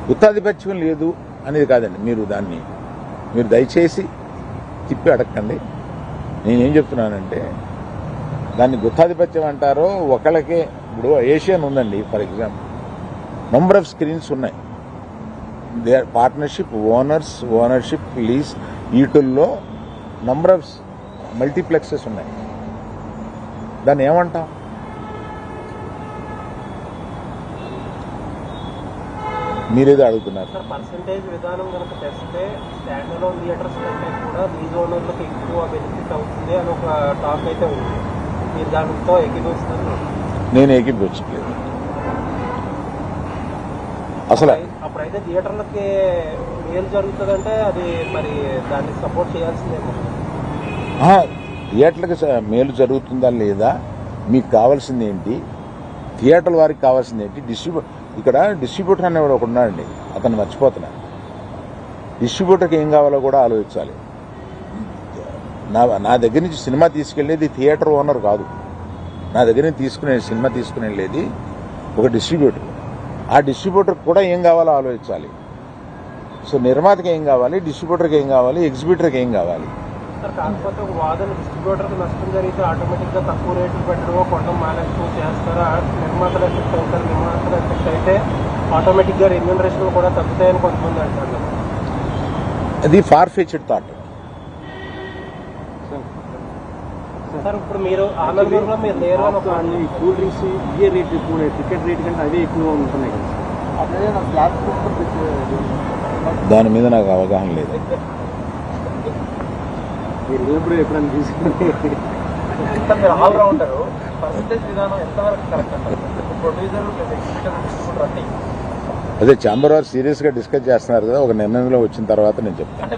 గుత్తాధిపత్యం లేదు అనేది కాదండి. మీరు దయచేసి తిప్పి అడగండి. నేనేం చెప్తున్నానంటే దాన్ని గుత్తాధిపత్యం అంటారో ఒకళ్ళకే. ఇప్పుడు ఏషియన్ ఉందండి for example, number of screens ఉన్నాయి. They are partnership, ownership, lease, వీటిల్లో నంబర్ ఆఫ్ మల్టీప్లెక్సెస్ ఉన్నాయి. దాన్ని ఏమంటాం? మీరేదో అడుగుతున్నారు. పర్సెంటేజ్ విధానం కనుక తెస్తే స్టాండ్ అలోన్ థియేటర్స్ కంటే కూడా లీజ్ ఓనర్లకు ఎక్కువ బెనిఫిట్ అవుతుంది అని ఒక టాక్ అయితే ఉంది. మీరు దానితో ఏకీభవిస్తారు? నేను ఏకీభవించట్లేదు అసలు. అప్పుడైతే థియేటర్లకి మేలు జరుగుతుందంటే అది మరి దాన్ని సపోర్ట్ చేయాల్సిందేమో. థియేటర్లకు మేలు జరుగుతుందా లేదా, మీకు కావాల్సింది ఏంటి, థియేటర్ల వారికి కావాల్సింది ఏంటి? ఇక్కడ డిస్ట్రిబ్యూటర్ అనేవాడు ఒకడు ఉన్నాడండి, అతను మర్చిపోతున్నా. డిస్ట్రిబ్యూటర్కి ఏం కావాలో కూడా ఆలోచించాలి. నా దగ్గర నుంచి సినిమా తీసుకెళ్లేది థియేటర్ ఓనర్ కాదు. నా దగ్గర నుంచి సినిమా తీసుకుని వెళ్ళేది ఒక డిస్ట్రిబ్యూటర్. ఆ డిస్ట్రిబ్యూటర్కి కూడా ఏం కావాలో ఆలోచించాలి. సో నిర్మాతకి ఏం కావాలి, డిస్ట్రిబ్యూటర్కి ఏం కావాలి, ఎగ్జిబిటర్కి ఏం కావాలి. కాకపోతే ఒక వాదన, డిస్ట్రిబ్యూటర్కి నష్టం జరిగితే ఆటోమేటిక్గా తక్కువ రేట్లు పెట్టడమో కొండం మానేస్తూ చేస్తారా, నిర్మాతలు ఎఫెక్ట్ అవుతారు. నిర్మాతలు ఎఫెక్ట్ అయితే ఆటోమేటిక్గా రెమ్యూనరేషన్ కూడా తగ్గుతాయని కొంతమంది అంటారు. అది ఫార్ ఫెచ్డ్ థాట్. సార్ ఇప్పుడు మీరు ఆనందంలో మీరు లేరు అని కూల్ డ్రింక్స్ ఇయే రేట్ ఎక్కువ, టికెట్ రేట్ కంటే అవే ఎక్కువగా ఉంటున్నాయి కదా. దాని మీద నాకు అవగాహన లేదు. మీరు ఎప్పుడైనా తీసుకుని ఆల్రౌండర్ పర్సెంటేజ్ విధానం ఎంతవరకు కరెక్ట్ అంటారు? ప్రొడ్యూసర్ డిస్ట్రిబ్యూటర్ అంటే అదే ఛాంబర్ వారు సీరియస్ గా డిస్కస్ చేస్తున్నారు కదా, ఒక నిర్ణయంలో వచ్చిన తర్వాత నేను చెప్తాను.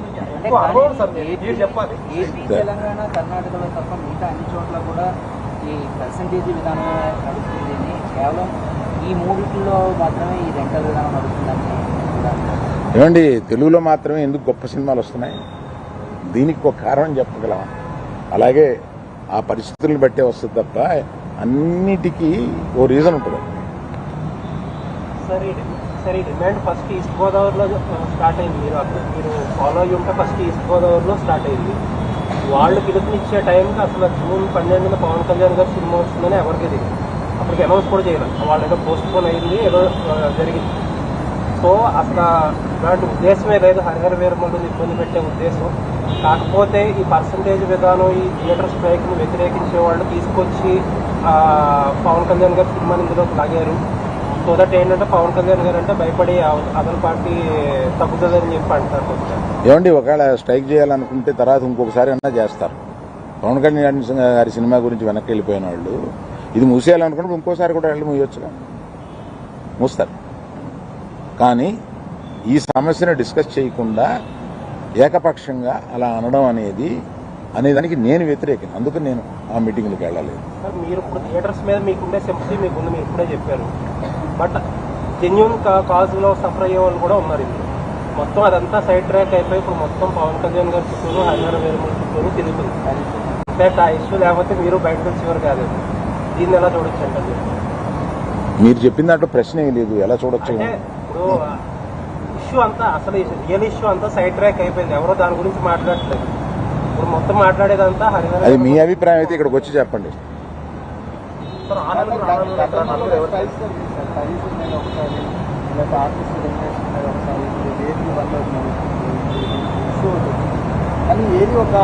తెలంగాణ, కర్ణాటకలో తప్ప మిగతా అన్ని చోట్ల కూడా ఈ పర్సంటేజ్ విధానం నడుస్తుంది. కేవలం ఈ మూడిట్లో మాత్రమే ఈ రెంటల్ విధానం నడుస్తుందని. ఏమండి, తెలుగులో మాత్రమే ఎందుకు గొప్ప సినిమాలు వస్తున్నాయి? దీనికి ఒక కారణం చెప్పగలమా? అలాగే ఆ పరిస్థితులను బట్టే వస్తుంది తప్ప అన్నిటికీ ఓ రీజన్ ఉంటుంది. సరే డిమాండ్ ఫస్ట్ ఈస్ట్ గోదావరిలో స్టార్ట్ అయింది. మీరు ఫాలో అయ్యి ఉంటే ఫస్ట్ ఈస్ట్ గోదావరిలో స్టార్ట్ అయింది. వాళ్ళు పిలుపునిచ్చే టైంకి అసలు జూన్ 12న పవన్ కళ్యాణ్ గారు సినిమా వస్తుందని ఎవరికి తెలియదు. అప్పటికి అనౌన్స్ కూడా చేయలేదు. వాళ్ళు ఏదో పోస్ట్ పోన్ అయింది, ఏదో జరిగింది. సో అసలు ఇలాంటి ఉద్దేశమే లేదు హరిహర వీరమల్లుని ఇబ్బంది పెట్టే ఉద్దేశం. కాకపోతే ఈ పర్సంటేజ్ విధానం, ఈ థియేటర్ స్ట్రైక్ను వ్యతిరేకించే వాళ్ళు తీసుకొచ్చి పవన్ కళ్యాణ్ గారు సినిమాని ఇందులోకి లాగారు. సో దట్ ఏంటంటే పవన్ కళ్యాణ్ గారు అంటే భయపడి అదన పార్టీ తగ్గుతుందని చెప్పి అంటారు. ఏమండి, ఒకవేళ స్ట్రైక్ చేయాలనుకుంటే తర్వాత ఇంకొకసారి అన్నా చేస్తారు. పవన్ కళ్యాణ్ గారి సినిమా గురించి వెనక్కి వెళ్ళిపోయిన వాళ్ళు ఇది మూసేయాలనుకుంటే ఇంకోసారి కూడా వెళ్ళి మూయొచ్చుగా, మూస్తారు. కానీ ఈ సమస్యను డిస్కస్ చేయకుండా ఏకపక్షంగా అలా అనడం అనేదానికి నేను వ్యతిరేకం. అందుకని నేను ఆ మీటింగ్లకు వెళ్ళలేదు. మీరు ఇప్పుడు థియేటర్స్ మీద మీకుండే సింపతి మీకుంది, మీరు ఇప్పుడే చెప్పారు. బట్ జెన్యూన్ కాజ్లో సఫర్ అయ్యే వాళ్ళు కూడా ఉన్నారు. ఇది మొత్తం అదంతా సైడ్ ట్రాక్ అయిపోయి ఇప్పుడు మొత్తం పవన్ కళ్యాణ్ గారి చుట్టూరు, హరిహర వీరమల్లు చుట్టూరు తిరుగుతుంది. ఇన్ఫాక్ట్ ఆ ఇష్యూ లేకపోతే మీరు బయటకు వచ్చేవారు కాదు. దీన్ని ఎలా చూడొచ్చు అంటే మీరు చెప్పిన దాంట్లో ప్రశ్న ఏం లేదు, ఎలా చూడొచ్చు? ఇప్పుడు ఇష్యూ అంతా అసలు రియల్ ఇష్యూ అంతా సైడ్ ట్రాక్ అయిపోయింది. ఎవరో దాని గురించి మాట్లాడట్లేదు. ఇప్పుడు మొత్తం మాట్లాడేదంతా హరిహర. అది మీ అభిప్రాయం అయితే ఇక్కడికి వచ్చి చెప్పండి. కానీ ఏది ఒక